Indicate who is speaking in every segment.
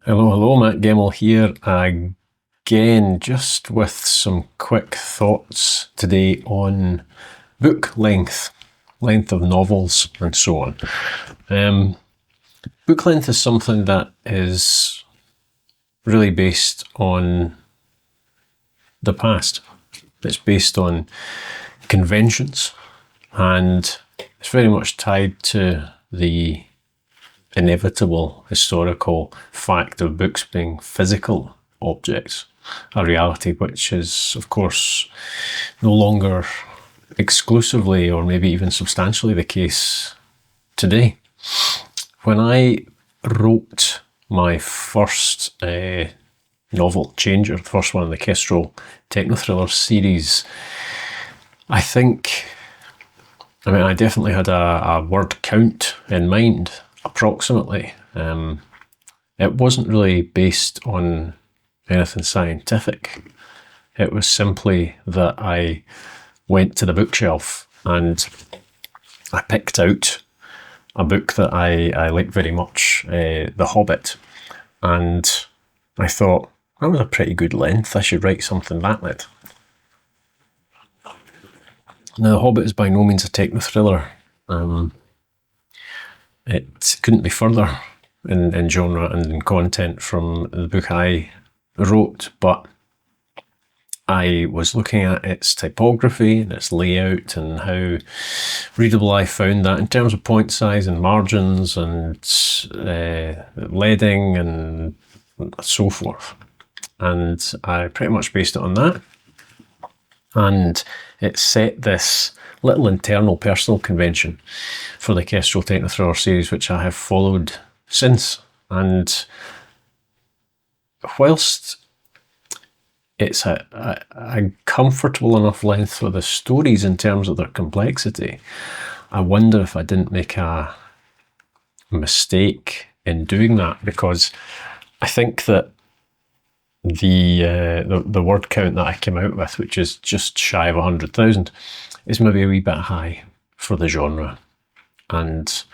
Speaker 1: Hello, hello, Matt Gemmell here again, just with some quick thoughts today on book length of novels, and so on. Book length is something that is really based on the past. It's based on conventions, and it's very much tied to the inevitable historical fact of books being physical objects, a reality which is, of course, no longer exclusively or maybe even substantially the case today. When I wrote my first novel, Changer, the first one in the Kestrel Techno-Thriller series, I definitely had a word count in mind, approximately. It wasn't really based on anything scientific. It was simply that I went to the bookshelf and I picked out a book that I like very much, The Hobbit, and I thought, that was a pretty good length, I should write something that length. Now, The Hobbit is by no means a techno-thriller. It couldn't be further in genre and in content from the book I wrote, but I was looking at its typography and its layout and how readable I found that in terms of point size and margins and leading and so forth. And I pretty much based it on that. And it set this little internal personal convention for the Kestrel Techno-Thriller series, which I have followed since. And whilst it's a comfortable enough length for the stories in terms of their complexity, I wonder if I didn't make a mistake in doing that, because I think that the word count that I came out with, which is just shy of 100,000, is maybe a wee bit high for the genre, and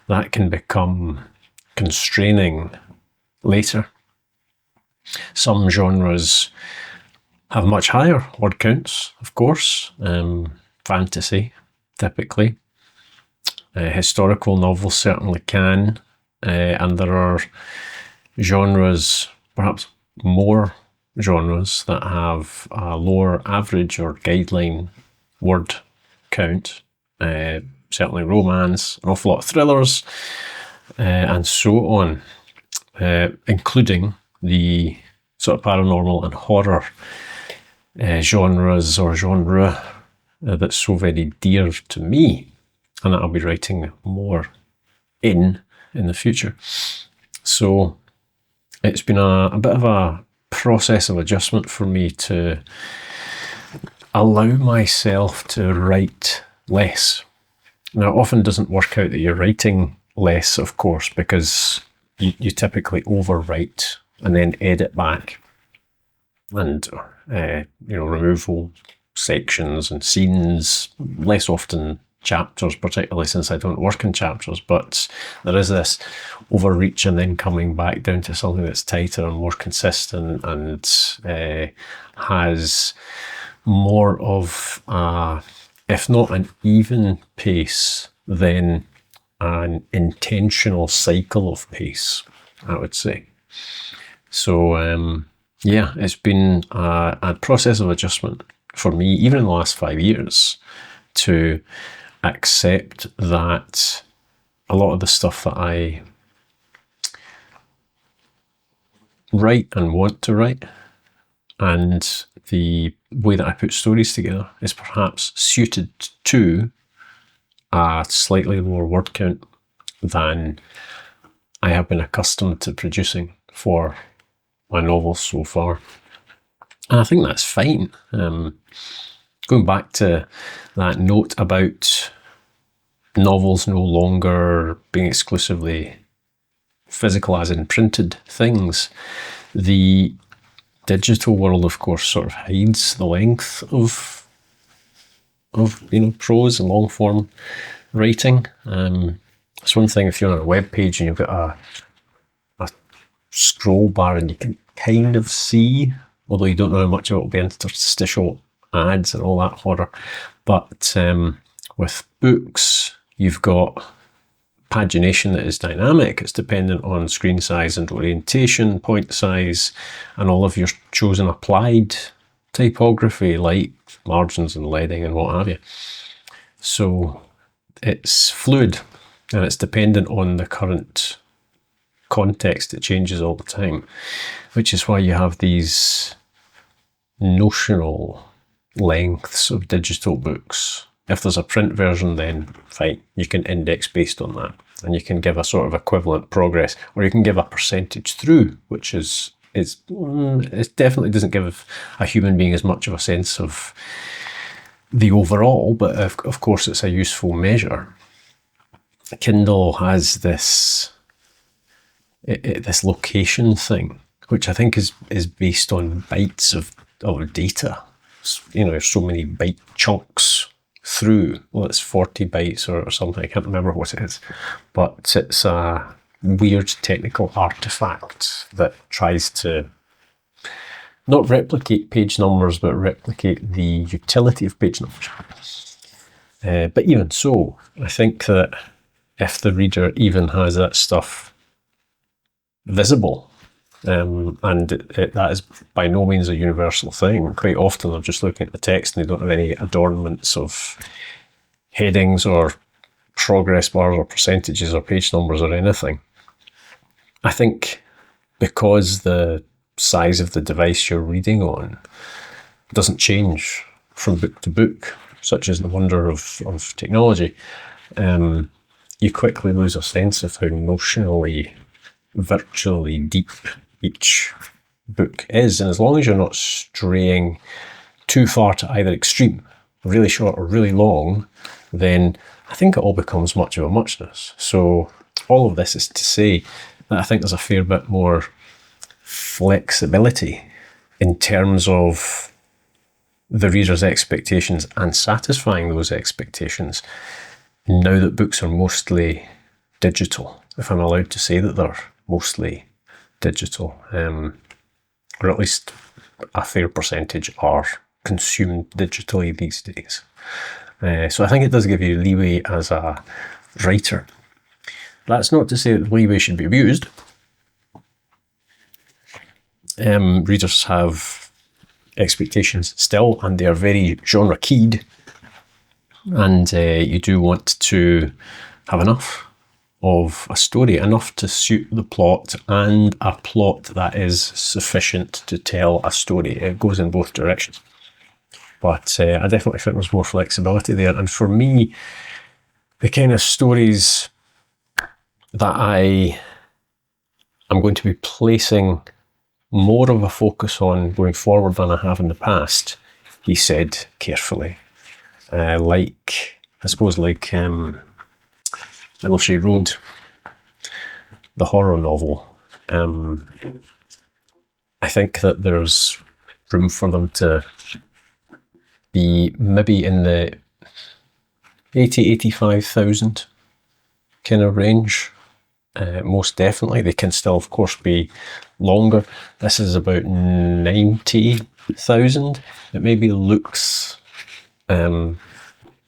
Speaker 1: that can become constraining later. Some genres have much higher word counts, of course. Fantasy, typically. Historical novels certainly can, and there are genres, perhaps more genres, that have a lower average or guideline word count. Certainly romance, an awful lot of thrillers, and so on, including the sort of paranormal and horror genres or genre that's so very dear to me, and that I'll be writing more in the future. So it's been a bit of a process of adjustment for me to allow myself to write less. Now, it often doesn't work out that you're writing less, of course, because you typically overwrite and then edit back and remove whole sections and scenes, less often chapters, particularly since I don't work in chapters, but there is this overreach and then coming back down to something that's tighter and more consistent and has more of a, if not an even pace, then an intentional cycle of pace, I would say. So yeah, it's been a process of adjustment for me, even in the last 5 years, to accept that a lot of the stuff that I write and want to write, and the way that I put stories together, is perhaps suited to a slightly lower word count than I have been accustomed to producing for my novels so far. And I think that's fine. Going back to that note about novels no longer being exclusively physical, as in printed things, the digital world, of course, sort of hides the length of prose and long form writing. It's one thing if you're on a web page and you've got a scroll bar and you can kind of see, although you don't know how much of it will be interstitial ads and all that horror. But with books, you've got pagination that is dynamic. It's dependent on screen size and orientation, point size, and all of your chosen applied typography like margins and leading and what have you. So it's fluid and it's dependent on the current context. It changes all the time, which is why you have these notional lengths of digital books. If there's a print version, then fine, you can index based on that and you can give a sort of equivalent progress, or you can give a percentage through, which it definitely doesn't give a human being as much of a sense of the overall, but of course it's a useful measure. Kindle has this location thing, which I think is based on bytes of data. There's so many byte chunks through. Well, it's 40 bytes or something. I can't remember what it is, but it's a weird technical artifact that tries to not replicate page numbers, but replicate the utility of page numbers. But even so, I think that if the reader even has that stuff visible, and that is by no means a universal thing. Quite often they're just looking at the text and they don't have any adornments of headings or progress bars or percentages or page numbers or anything. I think because the size of the device you're reading on doesn't change from book to book, such as the wonder of technology, you quickly lose a sense of how notionally, virtually deep each book is. And as long as you're not straying too far to either extreme, really short or really long, then I think it all becomes much of a muchness. So all of this is to say that I think there's a fair bit more flexibility in terms of the reader's expectations and satisfying those expectations now that books are mostly digital, if I'm allowed to say that they're mostly digital, or at least a fair percentage are consumed digitally these days. So I think it does give you leeway as a writer. That's not to say that leeway should be abused. Readers have expectations still, and they are very genre keyed, and you do want to have enough of a story, enough to suit the plot, and a plot that is sufficient to tell a story. It goes in both directions. But I definitely think there's more flexibility there. And for me, the kind of stories that I am going to be placing more of a focus on going forward than I have in the past, he said carefully. Like Little Shade Road, the horror novel. I think that there's room for them to be maybe in the 85,000 kind of range. Most definitely. They can still, of course, be longer. This is about 90,000. It maybe looks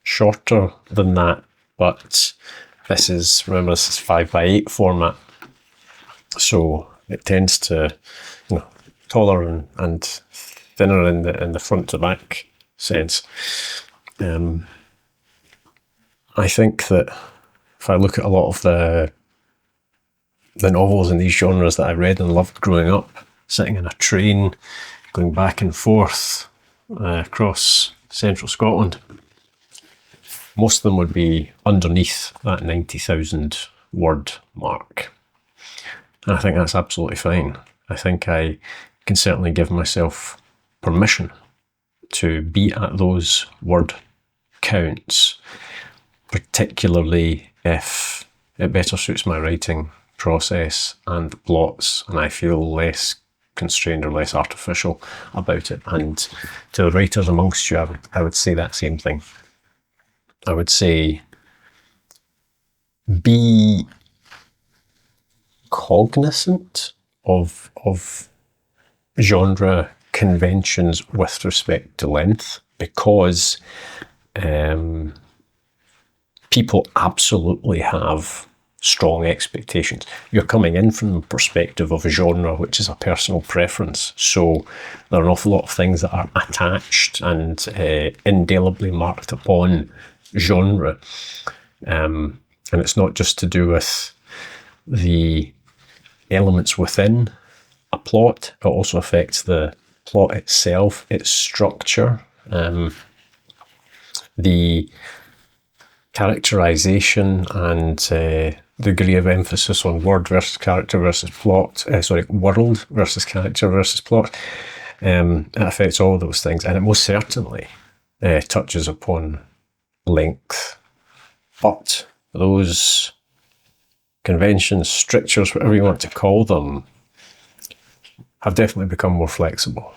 Speaker 1: shorter than that, but this is 5x8 format, so it tends to, taller and thinner in the front to back sense. I think that if I look at a lot of the novels in these genres that I read and loved growing up, sitting in a train, going back and forth across central Scotland, most of them would be underneath that 90,000 word mark. And I think that's absolutely fine. I think I can certainly give myself permission to be at those word counts, particularly if it better suits my writing process and plots and I feel less constrained or less artificial about it. And to the writers amongst you, I would say that same thing. I would say be cognizant of genre conventions with respect to length, because people absolutely have strong expectations. You're coming in from the perspective of a genre, which is a personal preference. So there are an awful lot of things that are attached and indelibly marked upon genre. And it's not just to do with the elements within a plot, it also affects the plot itself, its structure, the characterization and degree of emphasis on word versus character versus plot, world versus character versus plot. It affects all those things, and it most certainly touches upon length. But those conventions, strictures, whatever you want to call them, have definitely become more flexible.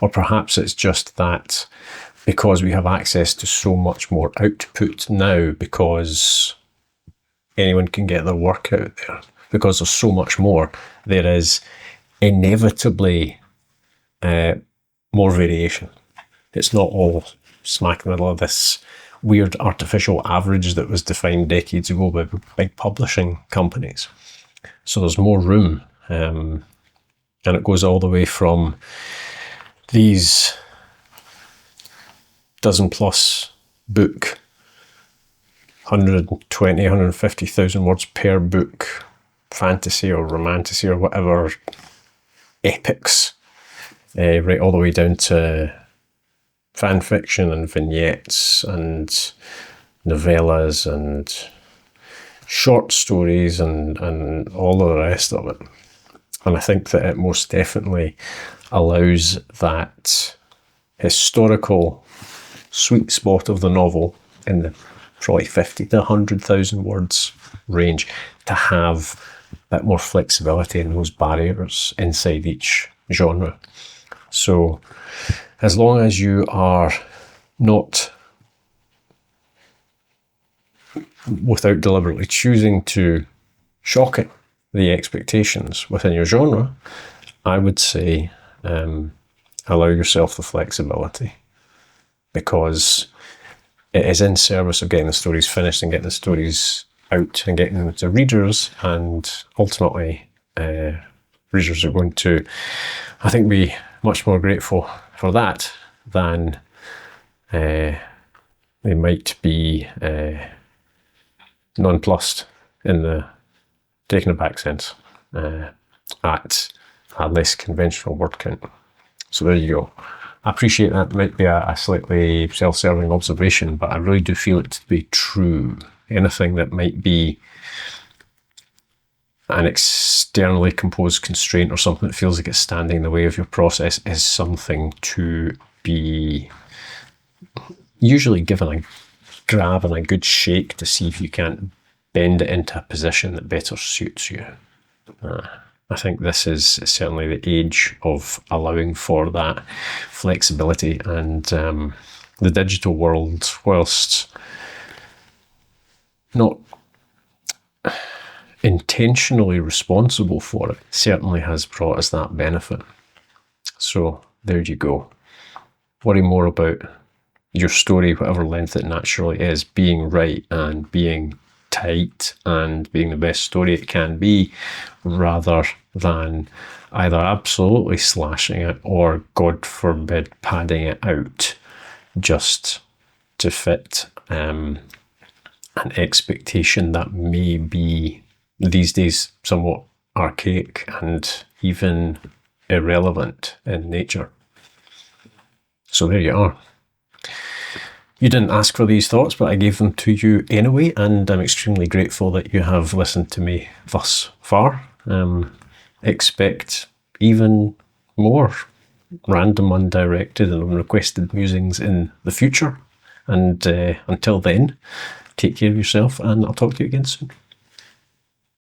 Speaker 1: Or perhaps it's just that because we have access to so much more output now, because anyone can get their work out there, because there's so much more, there is inevitably more variation. It's not all smack in the middle of this weird artificial average that was defined decades ago by big publishing companies. So there's more room, and it goes all the way from these dozen plus book, 120, 150,000 words per book, fantasy or romantasy or whatever, epics, right all the way down to fan fiction and vignettes and novellas and short stories and all of the rest of it. And I think that it most definitely allows that historical sweet spot of the novel in the probably 50 to 100,000 words range to have a bit more flexibility in those barriers inside each genre. So as long as you are not, without deliberately choosing to shock it, the expectations within your genre, I would say allow yourself the flexibility, because it is in service of getting the stories finished and getting the stories out and getting them to readers, and ultimately readers are going to, I think, be much more grateful for that than they might be nonplussed in the taken aback sense at a less conventional word count. So there you go. I appreciate that might be a slightly self-serving observation, but I really do feel it to be true. Anything that might be an externally composed constraint or something that feels like it's standing in the way of your process is something to be usually given a grab and a good shake to see if you can't bend it into a position that better suits you. I think this is certainly the age of allowing for that flexibility, and the digital world, whilst not intentionally responsible for it, certainly has brought us that benefit. So there you go. Worry more about your story, whatever length it naturally is, being right and being tight and being the best story it can be, rather than either absolutely slashing it or, God forbid, padding it out just to fit an expectation that may be these days somewhat archaic and even irrelevant in nature. So there you are. You didn't ask for these thoughts, but I gave them to you anyway, and I'm extremely grateful that you have listened to me thus far. Expect even more random, undirected and unrequested musings in the future. And until then, take care of yourself, and I'll talk to you again soon.